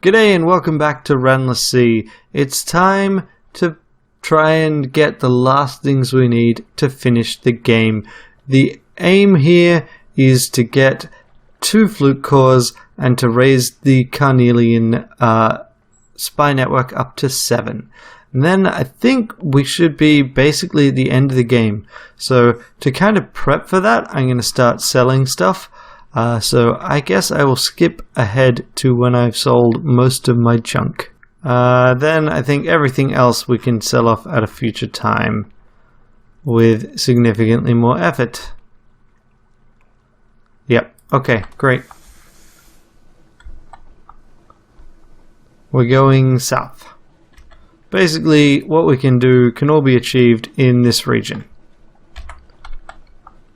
G'day and welcome back to Ranless. It's time to try and get the last things we need to finish the game. The aim here is to get 2 flute cores and to raise the carnelian spy network up to 7. And then I think we should be basically at the end of the game. So to kind of prep for that, I'm going to start selling stuff. So I guess I will skip ahead to when I've sold most of my junk. Then I think everything else we can sell off at a future time with significantly more effort. Yep, okay, great. We're going south. Basically, what we can do can all be achieved in this region.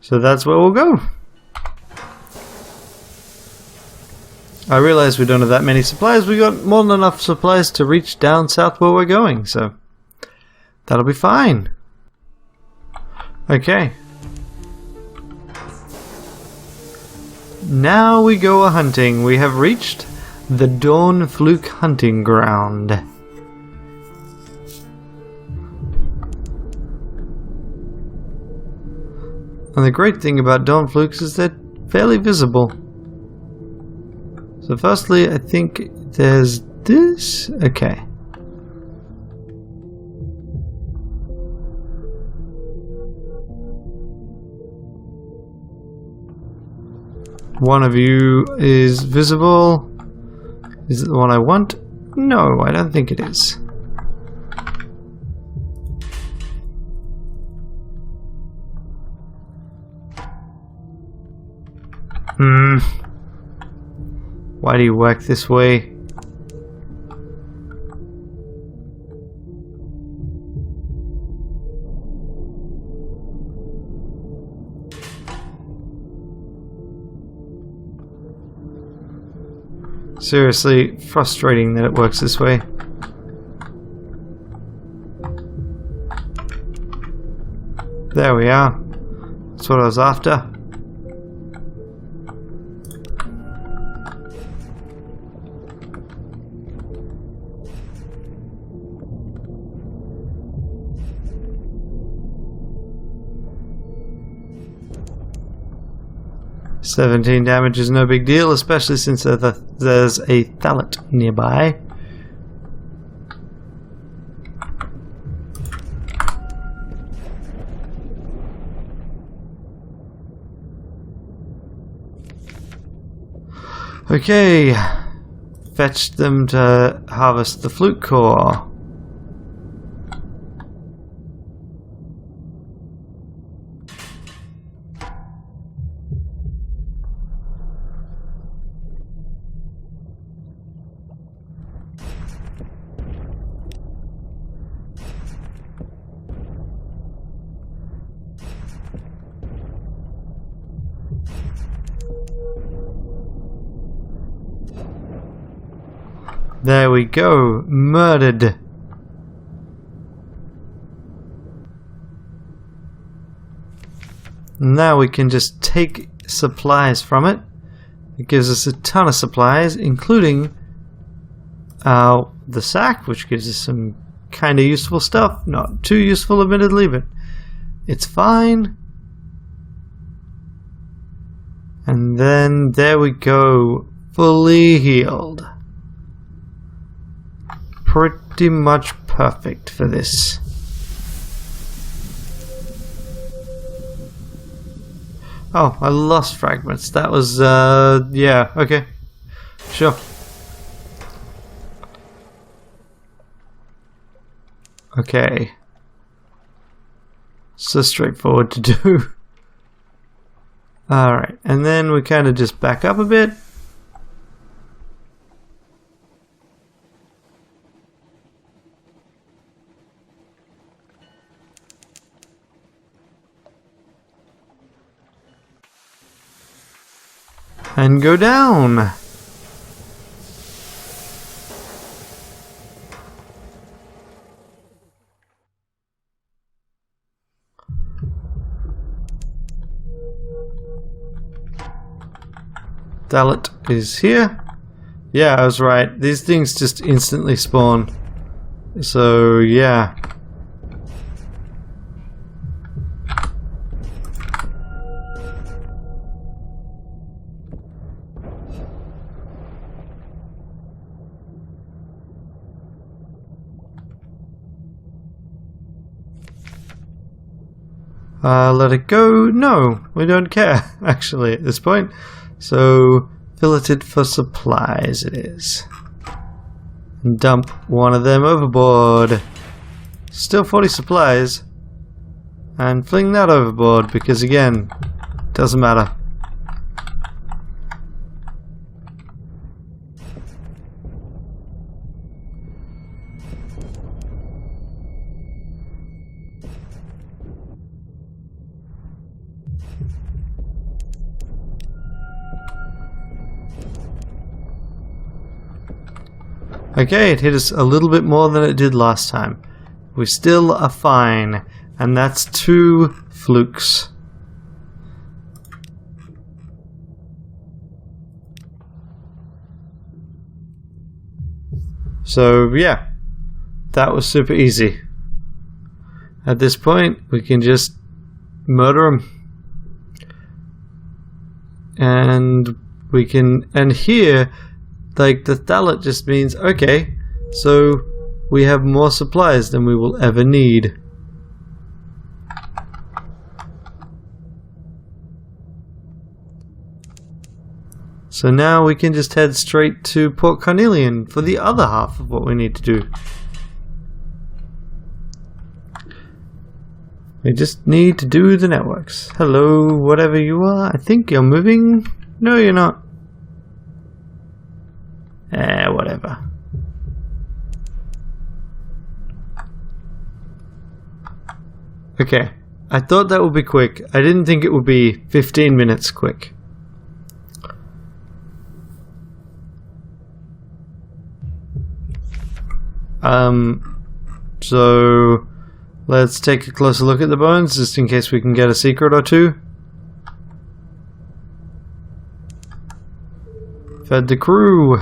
So that's where we'll go. I realize we don't have that many supplies. We got more than enough supplies to reach down south where we're going, so that'll be fine. Okay. Now we go a-hunting. We have reached the Dawn Fluke hunting ground. And the great thing about Dawn Flukes is they're fairly visible. So firstly, I think there's this. Okay. One of you is visible. Is it the one I want? No, I don't think it is. Why do you work this way? Seriously, frustrating that it works this way. There we are. That's what I was after. $17 damage is no big deal, especially since there's a thallet nearby. Okay, fetch them to harvest the flute core. There we go, murdered. Now we can just take supplies from it. It gives us a ton of supplies, including the sack, which gives us some kind of useful stuff. Not too useful, admittedly, but it's fine. And then there we go, fully healed. Pretty much perfect for this. Oh, I lost fragments. That was, yeah, okay. Sure. Okay. So straightforward to do. Alright, and then we kind of just back up a bit. And go down. Thallet is here. Yeah, I was right. These things just instantly spawn. So, yeah. Let it go? No, we don't care, actually, at this point. So, filleted for supplies it is. And dump one of them overboard. Still 40 supplies. And fling that overboard, because again, doesn't matter. Okay, it hit us a little bit more than it did last time. We still are fine, and that's 2 flukes. So, yeah, that was super easy. At this point, we can just murder them. And we can, and here, like, the thalet just means, okay, so we have more supplies than we will ever need. So now we can just head straight to Port Carnelian for the other half of what we need to do. We just need to do the networks. Hello, whatever you are. I think you're moving. No, you're not. Whatever. Okay, I thought that would be quick. I didn't think it would be 15 minutes quick. So let's take a closer look at the bones, just in case we can get a secret or two. Fed the crew.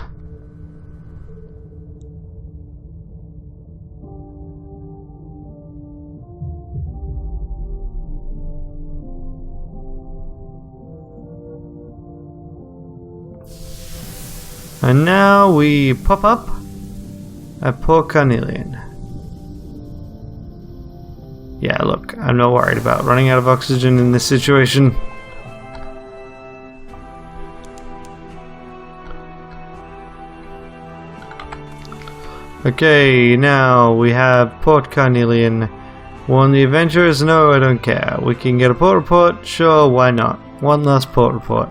And now we pop up at Port Carnelian. Yeah, look, I'm not worried about running out of oxygen in this situation. Okay, now we have Port Carnelian. Warn the adventurers? No, I don't care. We can get a port report? Sure, why not? One last port report.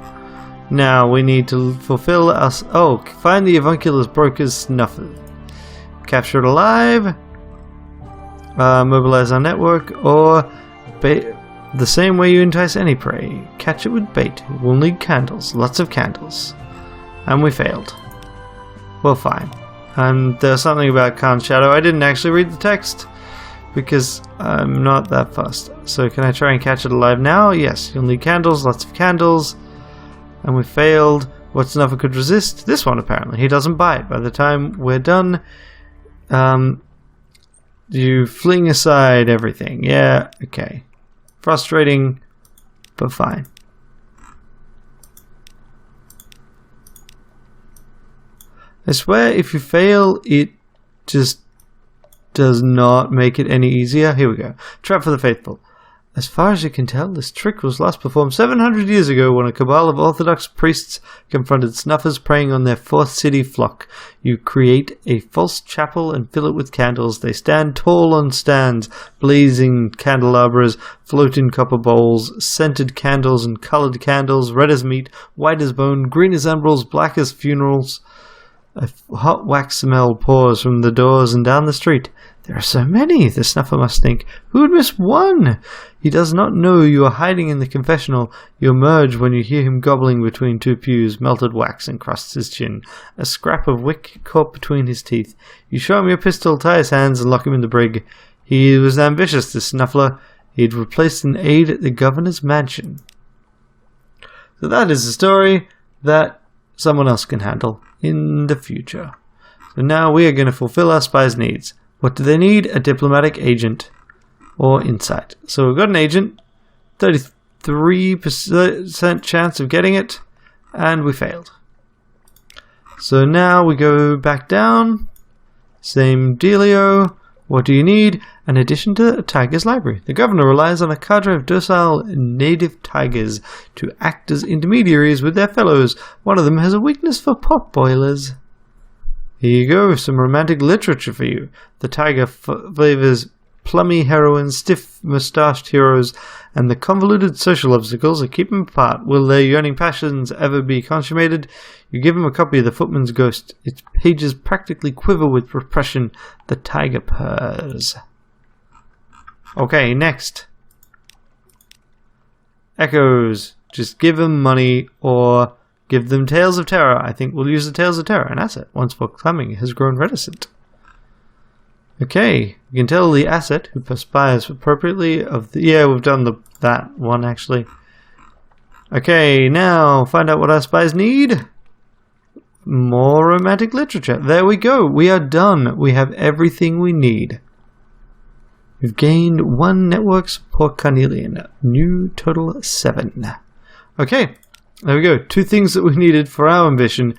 Now we need to fulfill us. Oh, find the avuncular's broker's snuffer. Capture it alive. Mobilize our network, or bait the same way you entice any prey. Catch it with bait. We'll need candles, lots of candles. And we failed. Well, fine. And there's something about Khan's shadow. I didn't actually read the text because I'm not that fussed. So can I try and catch it alive now? Yes, you'll need candles, lots of candles. And we failed. What snuffer could resist? This one, apparently. He doesn't bite. By the time we're done, you fling aside everything. Yeah, okay. Frustrating, but fine. I swear, if you fail, it just does not make it any easier. Here we go. Trap for the faithful. As far as you can tell, this trick was last performed 700 years ago when a cabal of Orthodox priests confronted snuffers preying on their fourth city flock. You create a false chapel and fill it with candles. They stand tall on stands, blazing candelabras, float in copper bowls, scented candles and coloured candles, red as meat, white as bone, green as emeralds, black as funerals. A hot wax smell pours from the doors and down the street. There are so many, the snuffer must think. Who would miss one? He does not know you are hiding in the confessional. You emerge when you hear him gobbling between two pews. Melted wax encrusts his chin. A scrap of wick caught between his teeth. You show him your pistol, tie his hands, and lock him in the brig. He was ambitious, this snuffler. He had replaced an aide at the governor's mansion. So that is a story that someone else can handle. in the future. So now we are going to fulfill our spies' needs. What do they need? A diplomatic agent or insight. So we've got an agent, 33% chance of getting it, and we failed. So now we go back down, same dealio. What do you need? An addition to a tiger's library. The governor relies on a cadre of docile native tigers to act as intermediaries with their fellows. One of them has a weakness for pot boilers. Here you go, some romantic literature for you. The tiger flavors plummy heroines, stiff-moustached heroes, and the convoluted social obstacles that keep them apart. Will their yearning passions ever be consummated? You give him a copy of The Footman's Ghost. Its pages practically quiver with repression. The tiger purrs. Okay, next. Echoes. Just give them money or give them Tales of Terror. I think we'll use the Tales of Terror, an asset, once forthcoming, has grown reticent. Okay, you can tell the asset who perspires appropriately of the... Yeah, we've done that one, actually. Okay, now find out what our spies need. More romantic literature. There we go. We are done. We have everything we need. We've gained 1 network support carnelian. New total 7. Okay, there we go. 2 things that we needed for our ambition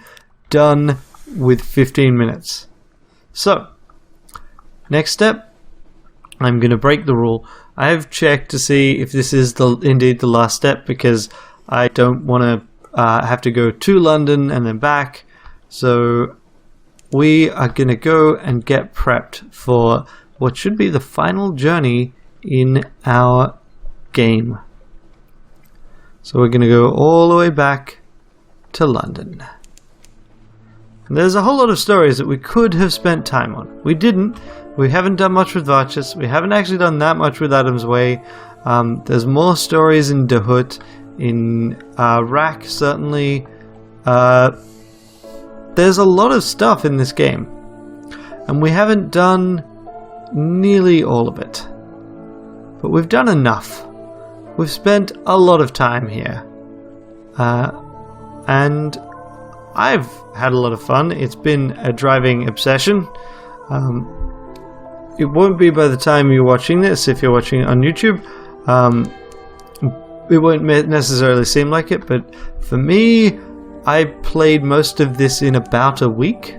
done with 15 minutes. So, next step, I'm going to break the rule. I have checked to see if this is indeed the last step because I don't want to have to go to London and then back. So we are going to go and get prepped for what should be the final journey in our game. So we're going to go all the way back to London. And there's a whole lot of stories that we could have spent time on. We didn't. We haven't done much with Varchus. We haven't actually done that much with Adam's Way. There's more stories in Dahut, in Rak, certainly. There's a lot of stuff in this game. And we haven't done nearly all of it. But we've done enough. We've spent a lot of time here. And I've had a lot of fun. It's been a driving obsession. It won't be by the time you're watching this, if you're watching it on YouTube. It won't necessarily seem like it, but for me, I played most of this in about a week.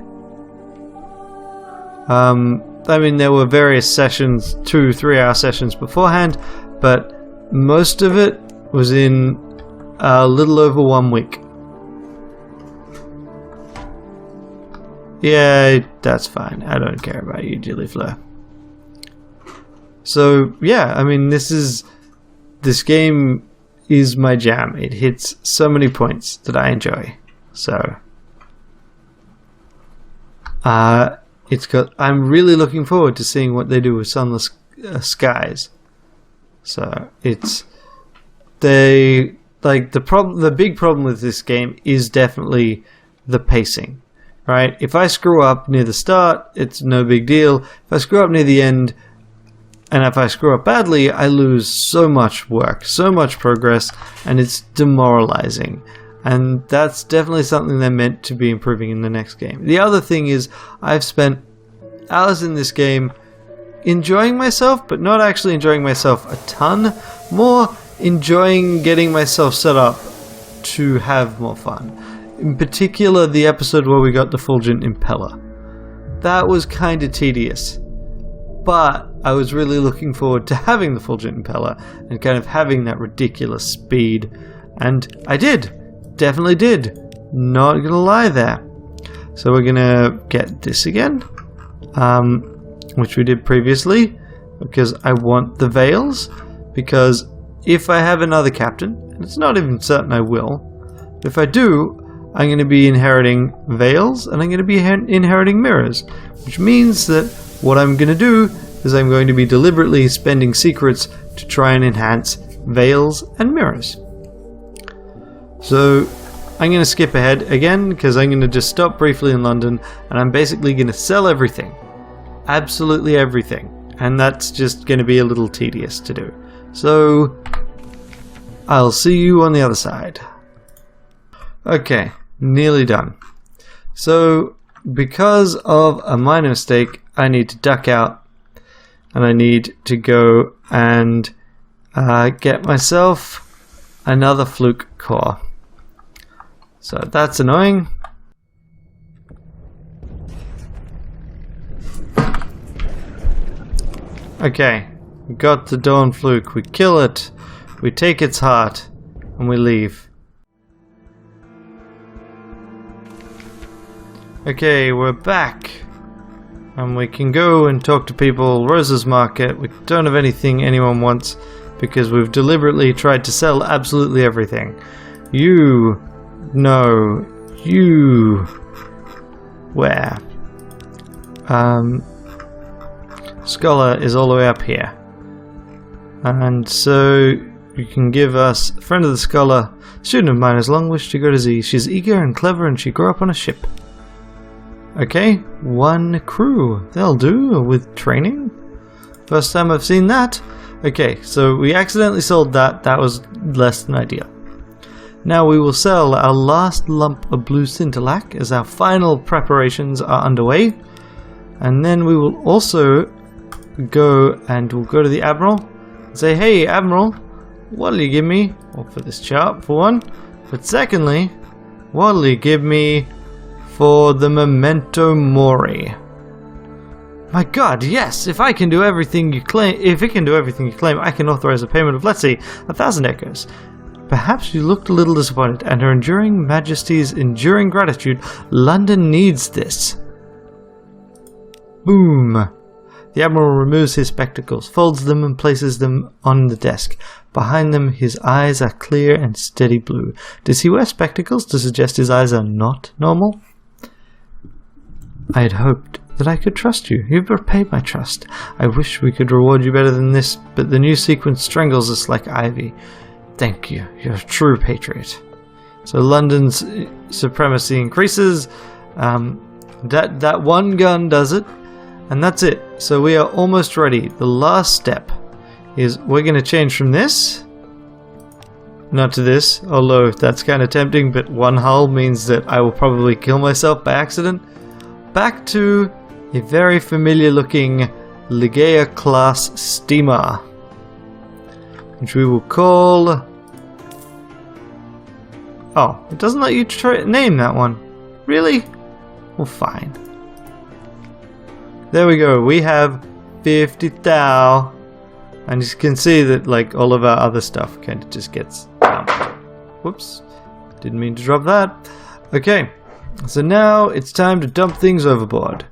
I mean, there were various sessions, 2-3 hour sessions beforehand, but most of it was in a little over 1 week. Yeah, that's fine. I don't care about you, Gillyfleur. So, yeah, I mean, this game is my jam. It hits so many points that I enjoy. So, I'm really looking forward to seeing what they do with Sunless Skies. So, the big problem with this game is definitely the pacing. Right? If I screw up near the start, it's no big deal. If I screw up near the end, and if I screw up badly, I lose so much work, so much progress, and it's demoralizing. And that's definitely something they're meant to be improving in the next game. The other thing is, I've spent hours in this game enjoying myself, but not actually enjoying myself a ton. More enjoying getting myself set up to have more fun. In particular, the episode where we got the Fulgent Impeller. That was kind of tedious. But I was really looking forward to having the Fulgent Impeller and kind of having that ridiculous speed. And I did. Definitely did. Not gonna lie there. So we're gonna get this again. Which we did previously. Because I want the Veils. Because if I have another captain, and it's not even certain I will, if I do, I'm going to be inheriting Veils, and I'm going to be inheriting Mirrors, which means that what I'm going to do is I'm going to be deliberately spending secrets to try and enhance Veils and Mirrors. So I'm going to skip ahead again, because I'm going to just stop briefly in London, and I'm basically going to sell everything. Absolutely everything. And that's just going to be a little tedious to do. So I'll see you on the other side. Okay. Nearly done. So, because of a minor mistake, I need to duck out. And I need to go and get myself another fluke core. So that's annoying. Okay, we got the Dawn Fluke. We kill it, we take its heart, and we leave. Okay, we're back. And we can go and talk to people. Rosa's Market. We don't have anything anyone wants because we've deliberately tried to sell absolutely everything. You. No. You. Where? Scholar is all the way up here. And so you can give us friend of the scholar. Student of mine has long wished to go to Z. She's eager and clever and she grew up on a ship. Okay, 1 crew. They'll do with training. First time I've seen that. Okay, so we accidentally sold that. That was less than ideal. Now we will sell our last lump of blue scintillac as our final preparations are underway. And then we will also go to the Admiral and say, hey Admiral, what'll you give me? Well, for this chart for one. But secondly, what'll you give me for the Memento Mori? My god, yes! If I can do everything you claim, I can authorize a payment of, let's say, 1,000 echoes. Perhaps you looked a little disappointed, and Her Enduring Majesty's enduring gratitude. London needs this. Boom. The Admiral removes his spectacles, folds them, and places them on the desk. Behind them, his eyes are clear and steady blue. Does he wear spectacles to suggest his eyes are not normal? I had hoped that I could trust you. You've repaid my trust. I wish we could reward you better than this, but the new sequence strangles us like ivy. Thank you. You're a true patriot. So London's supremacy increases. That one gun does it, and that's it. So we are almost ready. The last step is we're going to change from this, not to this, although that's kind of tempting, but one hull means that I will probably kill myself by accident. Back to a very familiar looking Ligeia class steamer, which we will call... Oh, it doesn't let you name that one. Really? Well, fine. There we go. We have 50,000. And you can see that like all of our other stuff kind of just gets dumped. Whoops. Didn't mean to drop that. Okay. So now it's time to dump things overboard,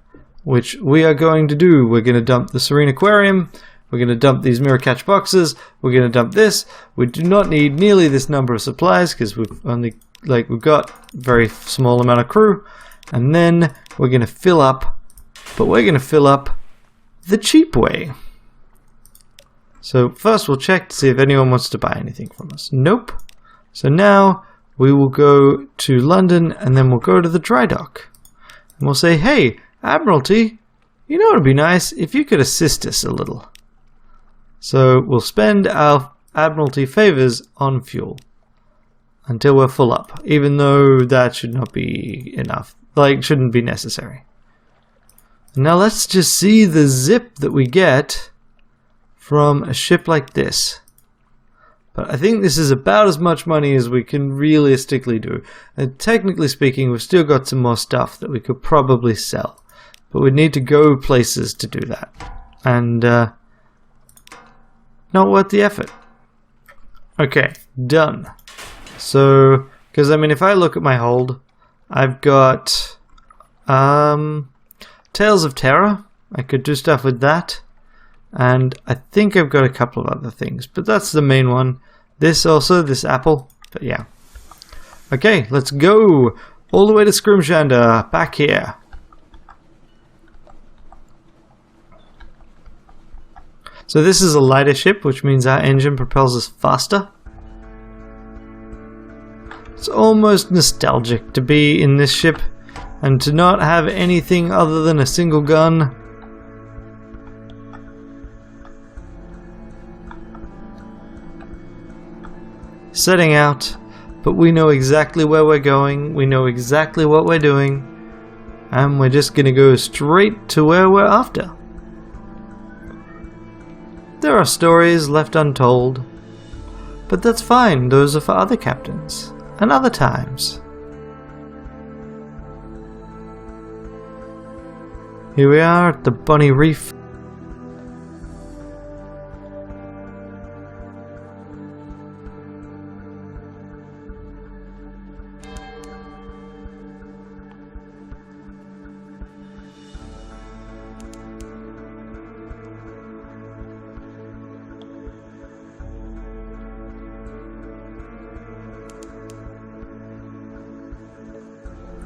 which we are going to do. We're going to dump the Serene Aquarium. We're going to dump these mirror catch boxes. We're going to dump this. We do not need nearly this number of supplies because we've got a very small amount of crew. And then we're going to fill up, but we're going to fill up the cheap way. So first we'll check to see if anyone wants to buy anything from us. Nope. So now we will go to London and then we'll go to the dry dock. And we'll say, hey, Admiralty, you know it would be nice if you could assist us a little. So we'll spend our Admiralty favors on fuel until we're full up, even though that should not be enough. Shouldn't be necessary. Now let's just see the zip that we get from a ship like this. But I think this is about as much money as we can realistically do. And technically speaking, we've still got some more stuff that we could probably sell. But we need to go places to do that. And not worth the effort. Okay, done. So, because I mean, if I look at my hold, I've got Tales of Terror. I could do stuff with that. And I think I've got a couple of other things, but that's the main one. This also, this apple, but yeah. Okay, let's go all the way to Scrimshander, back here. So this is a lighter ship, which means our engine propels us faster. It's almost nostalgic to be in this ship and to not have anything other than a single gun. Setting out, but we know exactly where we're going, we know exactly what we're doing, and we're just gonna go straight to where we're after. There are stories left untold, but that's fine, those are for other captains, and other times. Here we are at the Bonny Reef.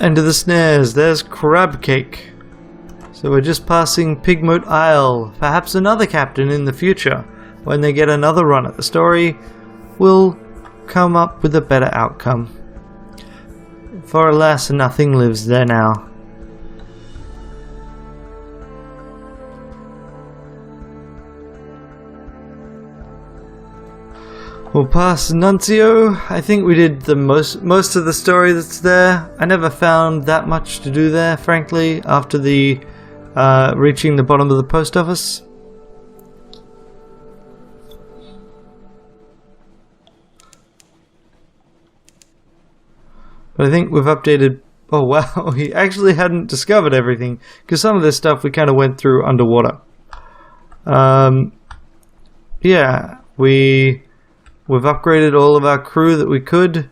Into the snares, there's Crab Cake. So we're just passing Pigmoat Isle. Perhaps another captain in the future, when they get another run at the story, will come up with a better outcome. For alas, nothing lives there now. We'll pass Nuncio. I think we did the most of the story that's there. I never found that much to do there, frankly, after the reaching the bottom of the post office. But I think we've updated... Oh wow, he actually hadn't discovered everything, because some of this stuff we kind of went through underwater. Yeah, we've upgraded all of our crew that we could.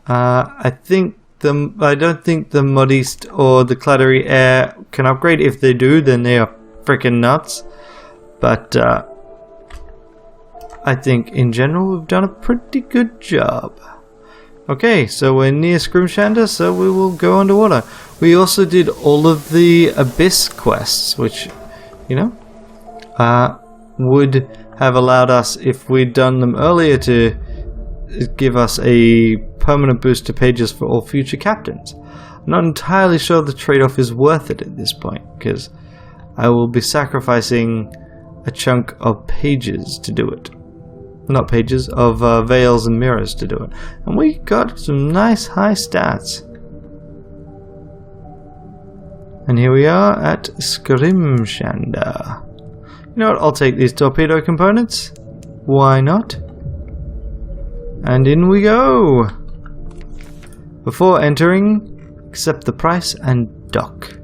I don't think the Modiste or the Clattery Air can upgrade. If they do, then they are freaking nuts. But I think in general we've done a pretty good job. Okay, so we're near Scrimshander, so we will go underwater. We also did all of the Abyss quests, which, you know, would have allowed us, if we'd done them earlier, to give us a permanent boost to pages for all future captains. I'm not entirely sure the trade-off is worth it at this point, because I will be sacrificing a chunk of pages to do it. Not pages, of veils and mirrors to do it. And we got some nice high stats. And here we are at Scrimshander. You know what, I'll take these torpedo components. Why not? And in we go! Before entering, accept the price and dock.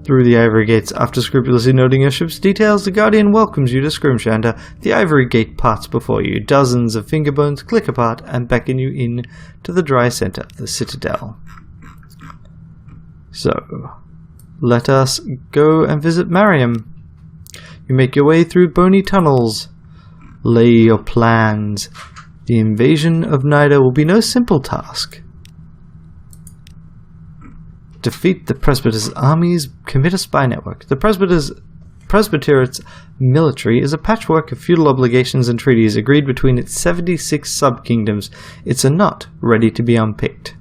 Through the Ivory Gates, after scrupulously noting your ship's details, the Guardian welcomes you to Scrimshander. The Ivory Gate parts before you. Dozens of finger bones click apart and beckon you in to the dry center of the Citadel. So, let us go and visit Mariam. You make your way through bony tunnels. Lay your plans. The invasion of Nida will be no simple task. Defeat the Presbyter's armies, commit a spy network. The Presbyterat's military is a patchwork of feudal obligations and treaties agreed between its 76 sub-kingdoms. It's a knot ready to be unpicked.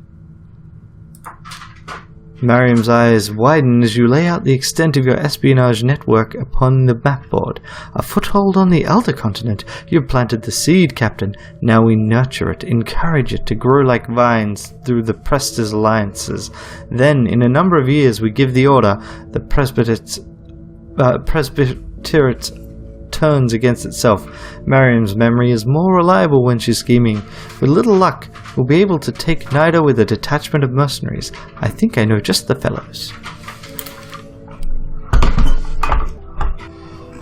Mariam's eyes widen as you lay out the extent of your espionage network upon the mapboard. A foothold on the Elder Continent. You've planted the seed, Captain. Now we nurture it, encourage it to grow like vines through the Prestes alliances. Then, in a number of years, we give the order. The Presbyterat turns against itself. Mariam's memory is more reliable when she's scheming. With little luck, we'll be able to take Nida with a detachment of mercenaries. I think I know just the fellows.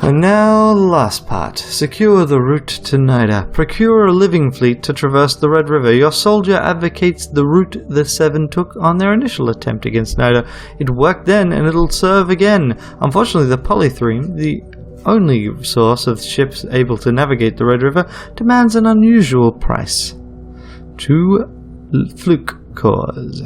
And now, last part. Secure the route to Nida. Procure a living fleet to traverse the Red River. Your soldier advocates the route the Seven took on their initial attempt against Nida. It worked then, and it'll serve again. Unfortunately, the Polythreme, the only source of ships able to navigate the Red River, demands an unusual price. 2 fluke cores.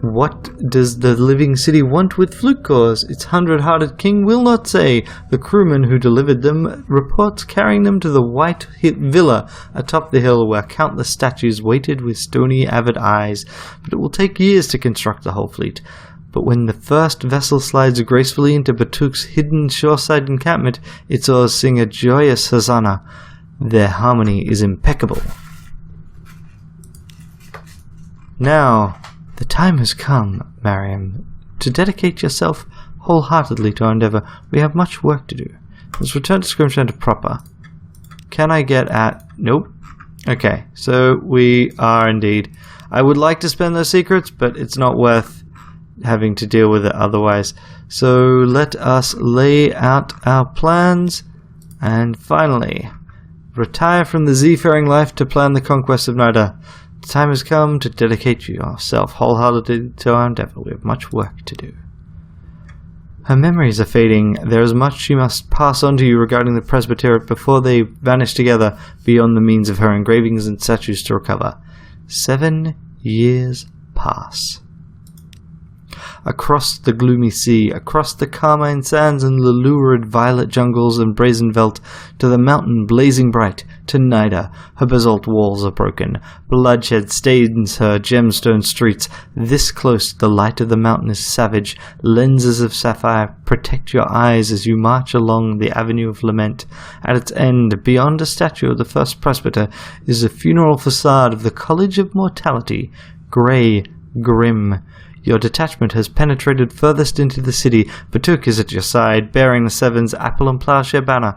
What does the living city want with fluke cores? Its 100-hearted king will not say. The crewman who delivered them reports carrying them to the White Villa atop the hill where countless statues waited with stony avid eyes. But it will take years to construct the whole fleet. But when the first vessel slides gracefully into Batuk's hidden shoreside encampment, its oars sing a joyous hosanna. Their harmony is impeccable. Now, The time has come, Mariam, to dedicate yourself wholeheartedly to our endeavor. We have much work to do. Let's return to Scrim Center proper. Can I get at... Nope. Okay, so we are indeed. I would like to spend those secrets, but it's not worth having to deal with it otherwise. So let us lay out our plans, and finally, retire from the seafaring life to plan the conquest of Nida. The time has come to dedicate yourself wholeheartedly to our endeavor. We have much work to do. Her memories are fading. There is much she must pass on to you regarding the Presbyteriate before they vanish together beyond the means of her engravings and statues to recover. 7 years pass. Across the gloomy sea, across the carmine sands and the lurid violet jungles and brazen veldt, to the mountain blazing bright, to Nida, her basalt walls are broken. Bloodshed stains her gemstone streets. This close, the light of the mountain is savage. Lenses of sapphire protect your eyes as you march along the avenue of lament. At its end, beyond a statue of the first presbyter, is the funeral facade of the College of Mortality, grey, grim. Your detachment has penetrated furthest into the city. Batuk is at your side, bearing the Seven's apple and plowshare banner.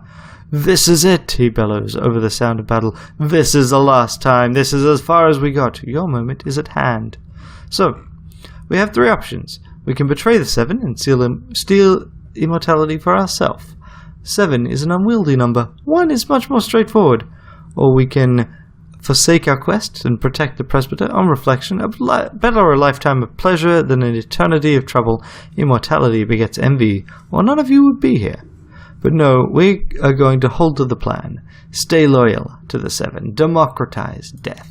"This is it," he bellows over the sound of battle. "This is the last time. This is as far as we got. Your moment is at hand." So, we have 3 options. We can betray the 7 and steal immortality for ourselves. 7 is an unwieldy number. 1 is much more straightforward. Or we can forsake our quest and protect the presbyter. On reflection, better a lifetime of pleasure than an eternity of trouble. Immortality begets envy, or none of you would be here. But no, we are going to hold to the plan. Stay loyal to the 7. Democratize death.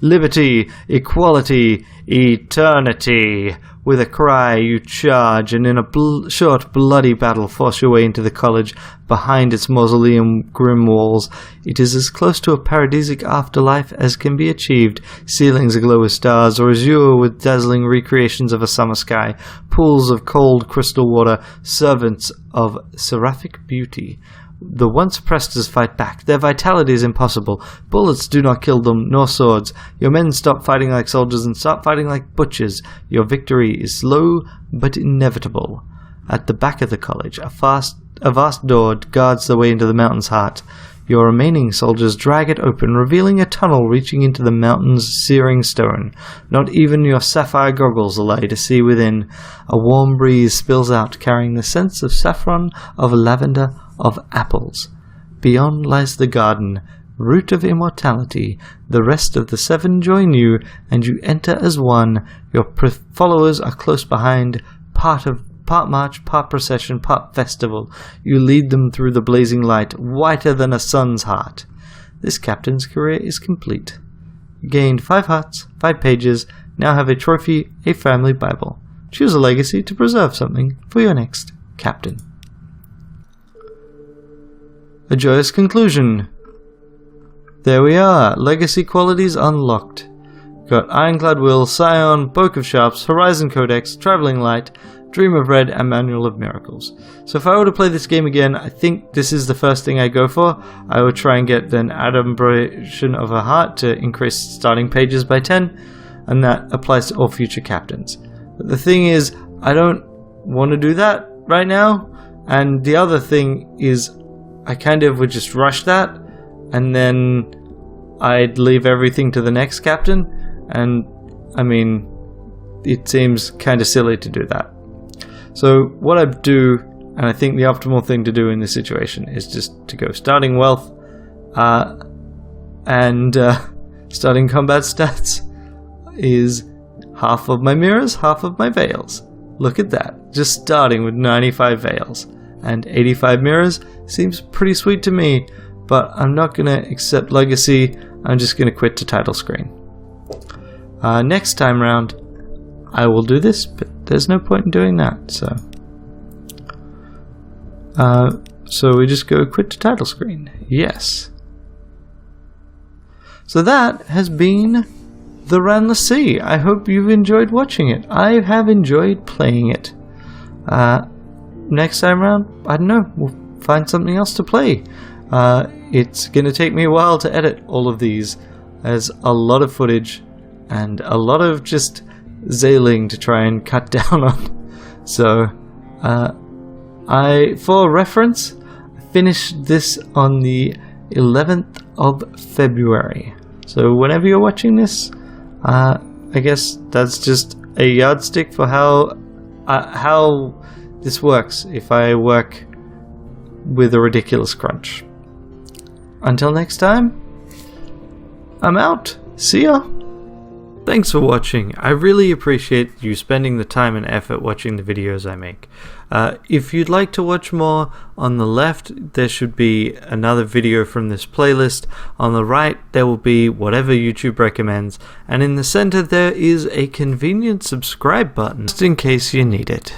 Liberty, equality, eternity. With a cry, you charge, and in a short, bloody battle force your way into the college. Behind its mausoleum grim walls, it is as close to a paradisic afterlife as can be achieved. Ceilings aglow with stars, or azure with dazzling recreations of a summer sky. Pools of cold crystal water, servants of seraphic beauty. The once presters fight back. Their vitality is impossible. Bullets do not kill them, nor swords. Your men stop fighting like soldiers and start fighting like butchers. Your victory is slow, but inevitable. At the back of the college, a vast door guards the way into the mountain's heart. Your remaining soldiers drag it open, revealing a tunnel reaching into the mountain's searing stone. Not even your sapphire goggles allow you to see within. A warm breeze spills out, carrying the scents of saffron, of lavender, of apples. Beyond lies the garden, root of immortality. The rest of the 7 join you, and you enter as one. Your followers are close behind, part march, part procession, part festival. You lead them through the blazing light, whiter than a sun's heart. This captain's career is complete. You gained 5 hearts, 5 pages, now have a trophy, a family Bible. Choose a legacy to preserve something for your next captain. A joyous conclusion. There we are. Legacy qualities unlocked. Got Ironclad Will, Scion, Book of Sharps, Horizon Codex, Traveling Light, Dream of Red, and Manual of Miracles. So if I were to play this game again, I think this is the first thing I go for. I would try and get an Adumbration of a Heart to increase starting pages by 10, and that applies to all future captains. But the thing is, I don't want to do that right now, and the other thing is I kind of would just rush that, and then I'd leave everything to the next captain, and I mean, it seems kind of silly to do that. So what I do, and I think the optimal thing to do in this situation, is just to go starting wealth, and starting combat stats is half of my mirrors, half of my veils. Look at that, just starting with 95 veils. And 85 mirrors seems pretty sweet to me, but I'm not going to accept legacy. I'm just going to quit to title screen. Next time round, I will do this, but there's no point in doing that. So we just go quit to title screen. Yes. So that has been the Ranless. I hope you've enjoyed watching it. I have enjoyed playing it. Next time around, I don't know, we'll find something else to play. It's going to take me a while to edit all of these. There's a lot of footage, and a lot of just zailing to try and cut down on. So, for reference, I finished this on the 11th of February. So whenever you're watching this, I guess that's just a yardstick for how this works if I work with a ridiculous crunch. Until next time, I'm out. See ya. Thanks for watching. I really appreciate you spending the time and effort watching the videos I make. If you'd like to watch more, on the left there should be another video from this playlist. On the right there will be whatever YouTube recommends, and in the center there is a convenient subscribe button just in case you need it.